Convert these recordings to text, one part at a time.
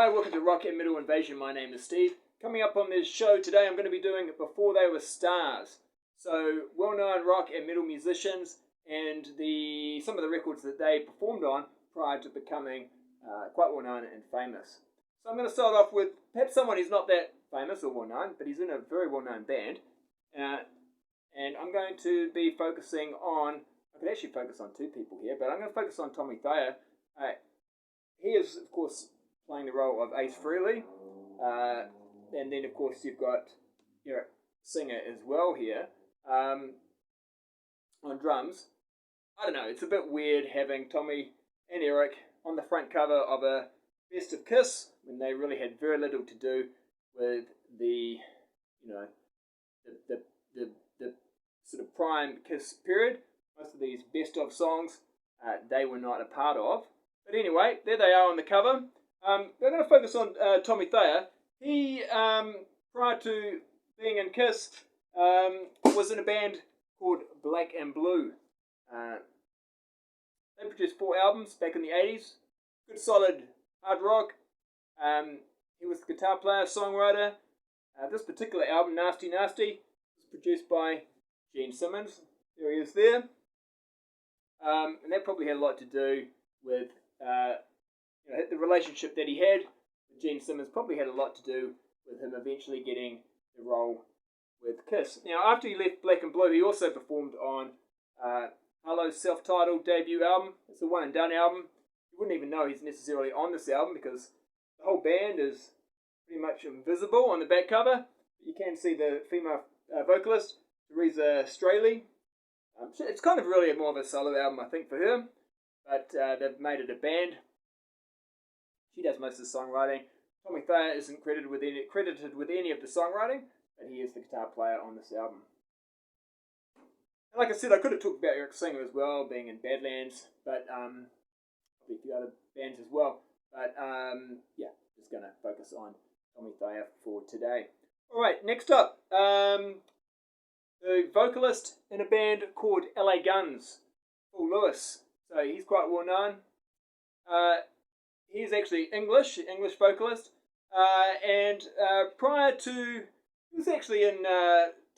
Hi, welcome to Rock and Metal Invasion. My name is Steve. Coming up on this show today, I'm going to be doing Before They Were Stars. So, well-known rock and metal musicians and some of the records that they performed on prior to becoming quite well-known and famous. So I'm going to start off with perhaps someone who's not that famous or well-known, but he's in a very well-known band. And I'm going to be focusing on, I could actually focus on two people here, but I'm going to focus on Tommy Thayer. He is, of course, playing the role of Ace Frehley. And then, of course, you've got Eric Singer as well here on drums. I don't know, it's a bit weird having Tommy and Eric on the front cover of a Best of Kiss when they really had very little to do with the sort of prime Kiss period. Most of these best of songs they were not a part of. But anyway, there they are on the cover. I'm going to focus on Tommy Thayer. He, prior to being in Kiss, was in a band called Black and Blue. They produced 4 albums back in the 80s. Good solid hard rock. He was the guitar player, songwriter. This particular album, Nasty Nasty, was produced by Gene Simmons. There he is there. And that probably had a lot to do with the relationship that he had with Gene Simmons. Probably had a lot to do with him eventually getting the role with Kiss. Now, after he left Black and Blue, he also performed on Harlow's self-titled debut album. It's a one-and-done album. You wouldn't even know he's necessarily on this album because the whole band is pretty much invisible on the back cover. You can see the female vocalist, Teresa Straley. It's kind of really more of a solo album, I think, for her. But they've made it a band. She does most of the songwriting. Tommy Thayer isn't credited with any of the songwriting, but he is the guitar player on this album. And like I said, I could have talked about Eric Singer as well, being in Badlands, but probably a few other bands as well. But just going to focus on Tommy Thayer for today. All right, next up, the vocalist in a band called LA Guns, Paul Lewis. So he's quite well known. He's actually English vocalist. And prior to, he was actually in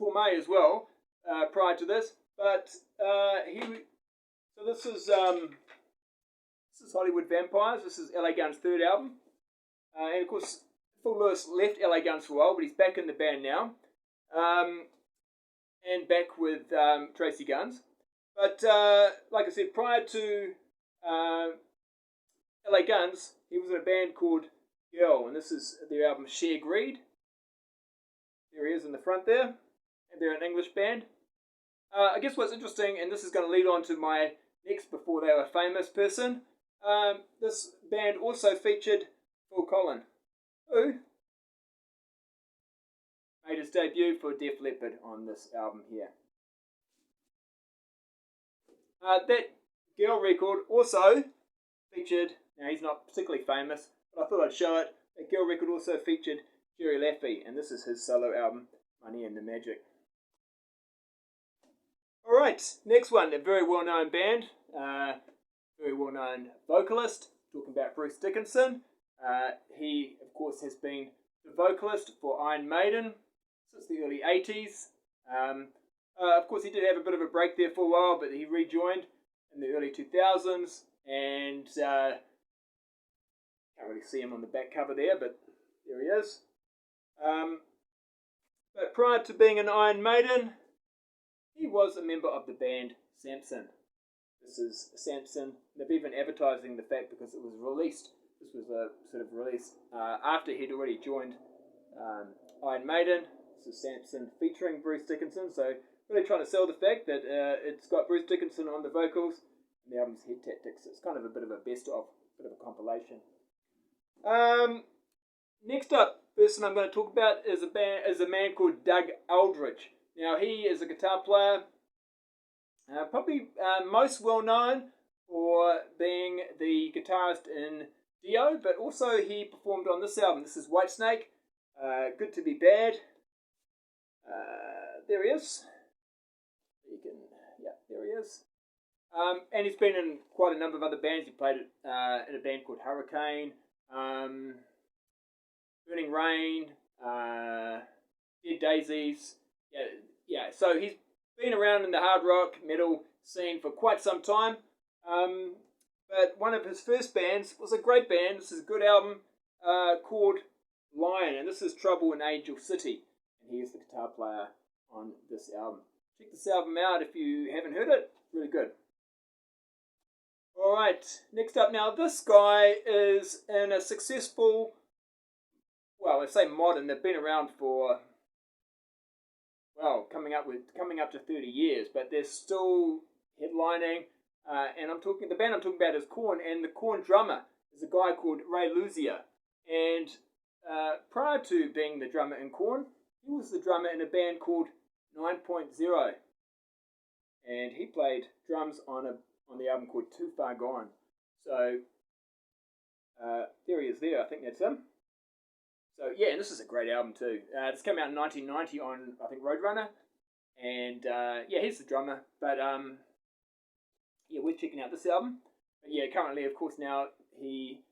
Tormé as well, prior to this. But this is Hollywood Vampires. This is LA Guns' third album. And of course, Paul Lewis left LA Guns for a while, but he's back in the band now. And back with Tracy Guns. But like I said, prior to LA Guns, he was in a band called Girl, and this is their album Share Greed. There he is in the front there, and they're an English band. I guess what's interesting, and this is going to lead on to my next Before They Were Famous person, this band also featured Phil Collen, who made his debut for Def Leppard on this album here. That Girl record also featured, now he's not particularly famous, but I thought I'd show it. That Girl record also featured Jerry Laffy, and this is his solo album, Money and the Magic. Alright, next one, a very well-known band, very well-known vocalist, talking about Bruce Dickinson. He, of course, has been the vocalist for Iron Maiden since the early 80s. Of course, he did have a bit of a break there for a while, but he rejoined in the early 2000s, and can't really see him on the back cover there, but there he is. But prior to being in Iron Maiden, he was a member of the band Samson. This is Samson. They've even advertising the fact because it was released. This was a sort of release after he'd already joined Iron Maiden. This is Samson featuring Bruce Dickinson, so really trying to sell the fact that it's got Bruce Dickinson on the vocals and the album's Head Tactics. It's kind of a bit of a best of, bit of a compilation. Next up, person I'm going to talk about is a man called Doug Aldrich. Now he is a guitar player, probably most well known for being the guitarist in Dio, but also he performed on this album. This is Whitesnake, Good to Be Bad. There he is. There he is. And he's been in quite a number of other bands. He played in a band called Hurricane. Burning Rain, Dead Daisies. Yeah. So he's been around in the hard rock metal scene for quite some time. But one of his first bands was a great band. This is a good album called Lion, and this is Trouble in Angel City. And he is the guitar player on this album. Check this album out if you haven't heard it. It's really good. Alright, next up now, this guy is in a successful, well, I say modern, they've been around for, well, coming up to 30 years, but they're still headlining, and the band I'm talking about is Korn, and the Korn drummer is a guy called Ray Luzier, and prior to being the drummer in Korn, he was the drummer in a band called 9.0, and he played drums on the album called Too Far Gone. So there he is there, I think that's him. So yeah, and this is a great album too. This came out in 1990 on, I think, Roadrunner. And yeah, he's the drummer. But yeah, we're checking out this album. But yeah, currently, of course, now he,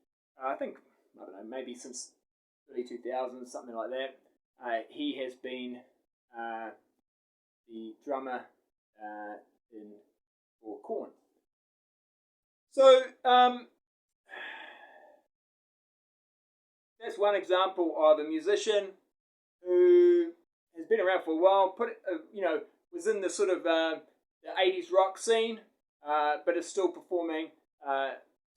I think, I don't know, maybe since early 2000s, something like that, he has been the drummer for Korn. So that's one example of a musician who has been around for a while. Was in the sort of the 80s rock scene, but is still performing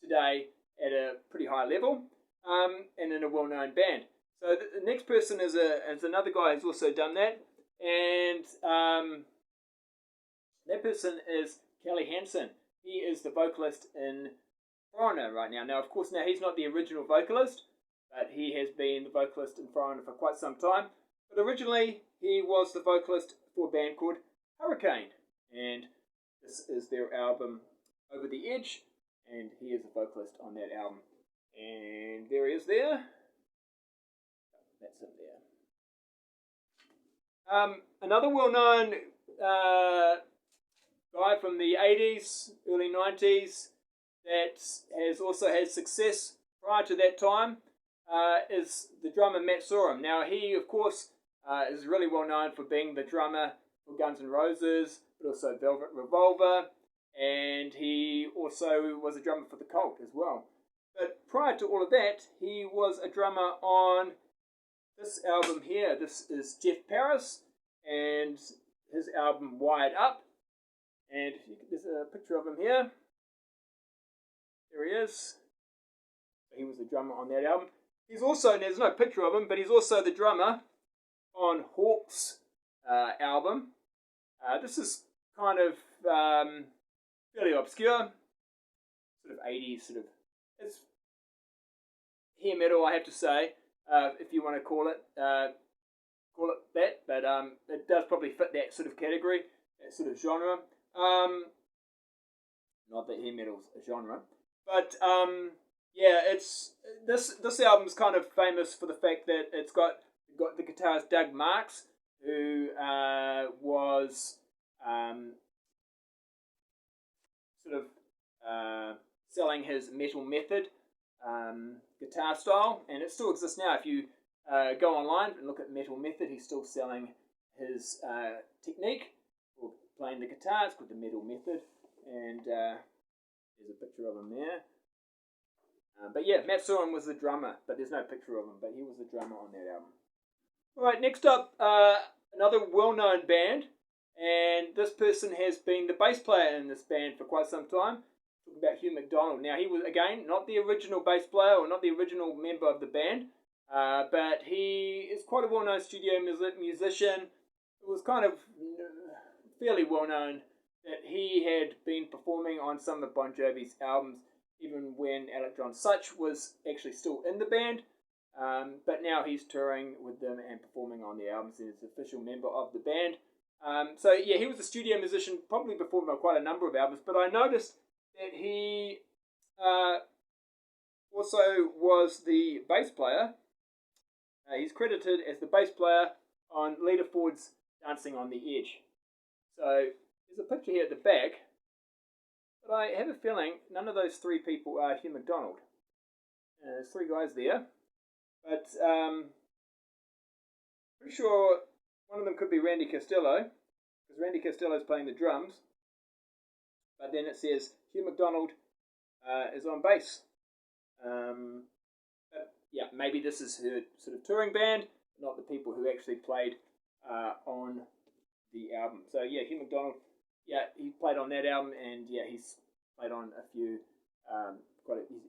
today at a pretty high level, and in a well-known band. So the next person is another guy who's also done that, and that person is Kelly Hansen. He is the vocalist in Foreigner right now. Now, of course, he's not the original vocalist, but he has been the vocalist in Foreigner for quite some time. But originally, he was the vocalist for a band called Hurricane, and this is their album Over the Edge, and he is the vocalist on that album. And there he is there. That's him there. Another well-known guy from the 80s, early 90s, that has also had success prior to that time is the drummer Matt Sorum. Now, he, of course, is really well known for being the drummer for Guns N' Roses, but also Velvet Revolver, and he also was a drummer for The Cult as well. But prior to all of that, he was a drummer on this album here. This is Jeff Paris and his album Wired Up. And there's a picture of him here. There he is. He was the drummer on that album. He's also, there's no picture of him, but he's also the drummer on Hawk's album. This is kind of fairly obscure, sort of 80s, it's hair metal, I have to say, if you want to call it that, but it does probably fit that sort of category, that sort of genre. Not that hair metal's a genre, but yeah, it's this album's kind of famous for the fact that it's got the guitarist Doug Marks, who was selling his Metal Method guitar style, and it still exists now. If you go online and look at Metal Method, he's still selling his technique for playing the guitar. It's called the Metal Method, and there's a picture of him there. But yeah, Matt Sorum was the drummer, but there's no picture of him, but he was the drummer on that album. Alright, next up, another well-known band, and this person has been the bass player in this band for quite some time. Talking about Hugh McDonald. Now, he was, again, not the original bass player or not the original member of the band, but he is quite a well-known studio musician. It was kind of fairly well-known that he had been performing on some of Bon Jovi's albums, even when Alec John Such was actually still in the band. But now he's touring with them and performing on the albums as an official member of the band. So yeah, he was a studio musician, probably performed on quite a number of albums, but I noticed that he also was the bass player. He's credited as the bass player on Lita Ford's Dancing on the Edge. So there's a picture here at the back, but I have a feeling none of those three people are Hugh McDonald. There's three guys there, but pretty sure one of them could be Randy Castillo, because Randy Castillo is playing the drums. But then it says Hugh McDonald is on bass. But yeah, maybe this is her sort of touring band, not the people who actually played on the album. So yeah, Hugh McDonald, yeah, he played on that album, and yeah, he's played on a few,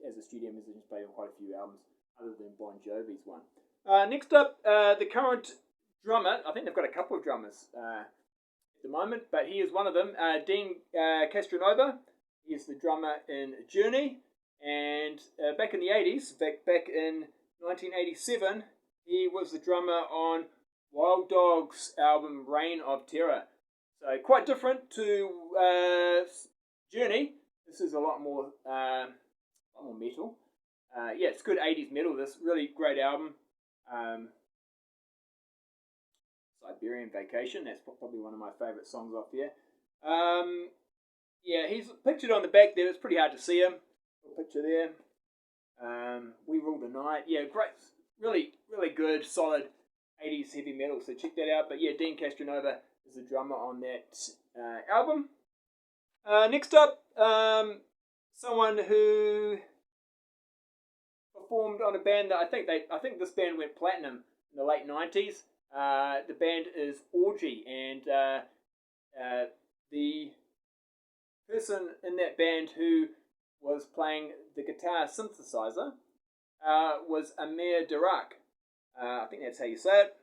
as a studio musician, he's played on quite a few albums other than Bon Jovi's one. Next up, the current drummer. I think they've got a couple of drummers at the moment, but he is one of them. Dean Castronova. He is the drummer in Journey, and back in the 80s, back in 1987, he was the drummer on Wild Dogs' album Reign of Terror. So quite different to Journey. This is a lot more metal. Yeah, it's good 80s metal. This really great album. Siberian Vacation. That's probably one of my favourite songs off here. Yeah, he's pictured on the back there. It's pretty hard to see him. Little picture there. We Rule the Night. Yeah, great. Really, really good, solid 80s heavy metal. So check that out. But yeah, Dean Castronova is the drummer on that album. Next up, someone who performed on a band that I think this band went platinum in the late 90s. The band is Orgy, and the person in that band who was playing the guitar synthesizer was Amir Darak. I think that's how you say it.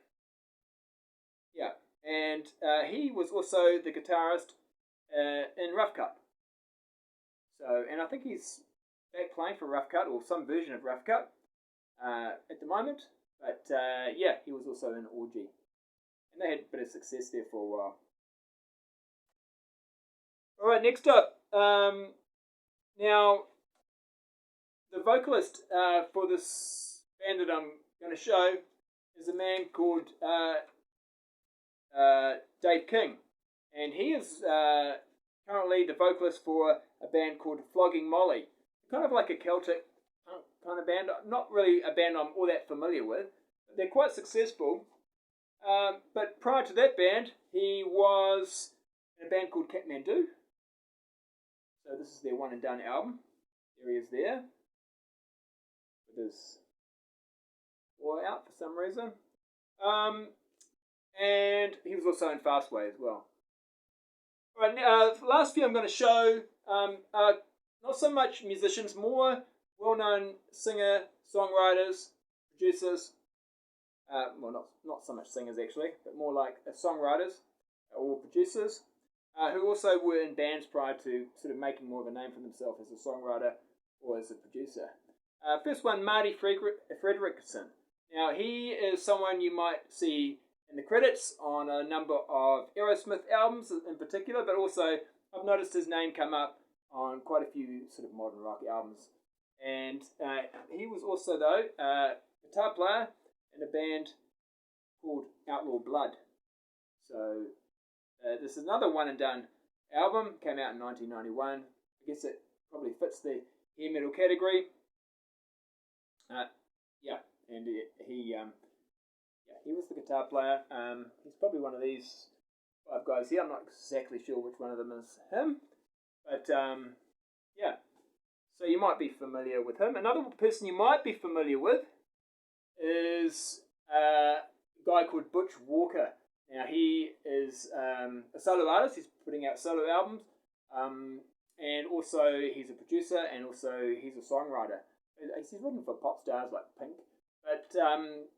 Yeah, and he was also the guitarist in Rough Cut. So, and I think he's back playing for Rough Cut, or some version of Rough Cut at the moment. But yeah, he was also in Orgy. And they had a bit of success there for a while. Alright, next up. Now, the vocalist for this band that I'm going to show is a man called Dave King. And he is currently the vocalist for a band called Flogging Molly. Kind of like a Celtic kind of band. Not really a band I'm all that familiar with. But they're quite successful. But prior to that band, he was in a band called Kathmandu. So this is their one and done album. There he is there. With his oar out for some reason. And he was also in Fastway as well. Alright, now, the last few I'm going to show are not so much musicians, more well-known singer, songwriters, producers. Well, not so much singers actually, but more like songwriters or producers who also were in bands prior to sort of making more of a name for themselves as a songwriter or as a producer. First one, Marty Fredriksson. Now, he is someone you might see in the credits on a number of Aerosmith albums in particular, but also I've noticed his name come up on quite a few sort of modern rock albums. And he was also, though, a guitar player in a band called Outlaw Blood. So this is another one and done album, came out in 1991. I guess it probably fits the hair metal category. Yeah, and he was the guitar player. He's probably one of these 5 guys here. I'm not exactly sure which one of them is him, but yeah. So you might be familiar with him. Another person you might be familiar with is a guy called Butch Walker. Now he is a solo artist. He's putting out solo albums, and also he's a producer, and also he's a songwriter. He's written for pop stars like Pink. But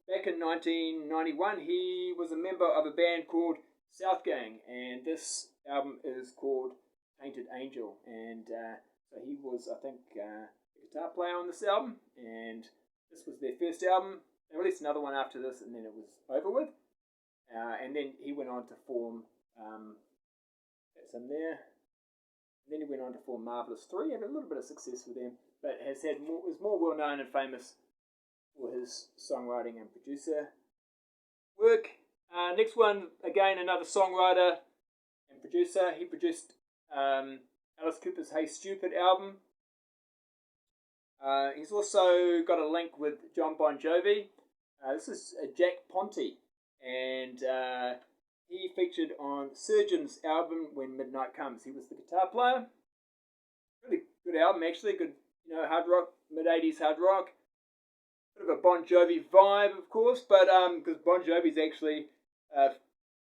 back in 1991, he was a member of a band called South Gang, and this album is called Tainted Angel. And so he was, I think, a guitar player on this album, and this was their first album. They released another one after this, and then it was over with. And then he went on to form, that's in there. And then he went on to form Marvelous 3, had a little bit of success with them, but is more well known and famous for his songwriting and producer work. Next one, again, another songwriter and producer. He produced Alice Cooper's Hey Stupid album. He's also got a link with John Bon Jovi. This is Jack Ponty, and he featured on Surgeon's album When Midnight Comes. He was the guitar player. Really good album, actually. Good, hard rock, mid-80s hard rock. Bit of a Bon Jovi vibe, of course, but because Bon Jovi's actually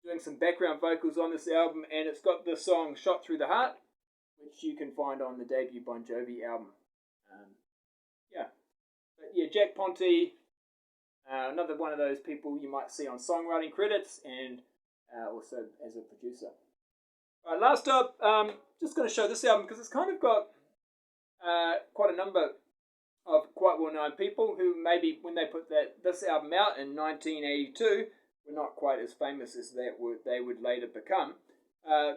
doing some background vocals on this album, and it's got the song Shot Through the Heart, which you can find on the debut Bon Jovi album. Jack Ponty, another one of those people you might see on songwriting credits, and also as a producer. All right, last up, just going to show this album because it's kind of got quite a number of quite well-known people who maybe when they put this album out in 1982 were not quite as famous as they would later become.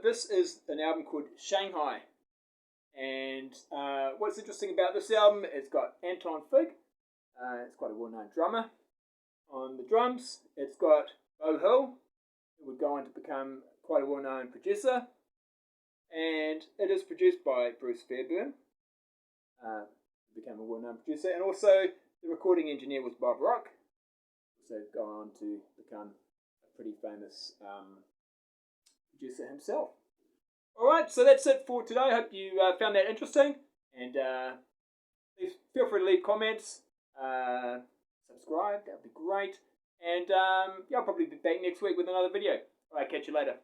This is an album called Shanghai, and what's interesting about this album, it's got Anton Fig, it's quite a well-known drummer on the drums. It's got Beau Hill, who would go on to become quite a well-known producer, and it is produced by Bruce Fairbairn, who became a well-known producer, and also the recording engineer was Bob Rock, also gone on to become a pretty famous producer himself. Alright, so that's it for today. I hope you found that interesting, and please feel free to leave comments, subscribe, that would be great, and I'll probably be back next week with another video. Alright, catch you later.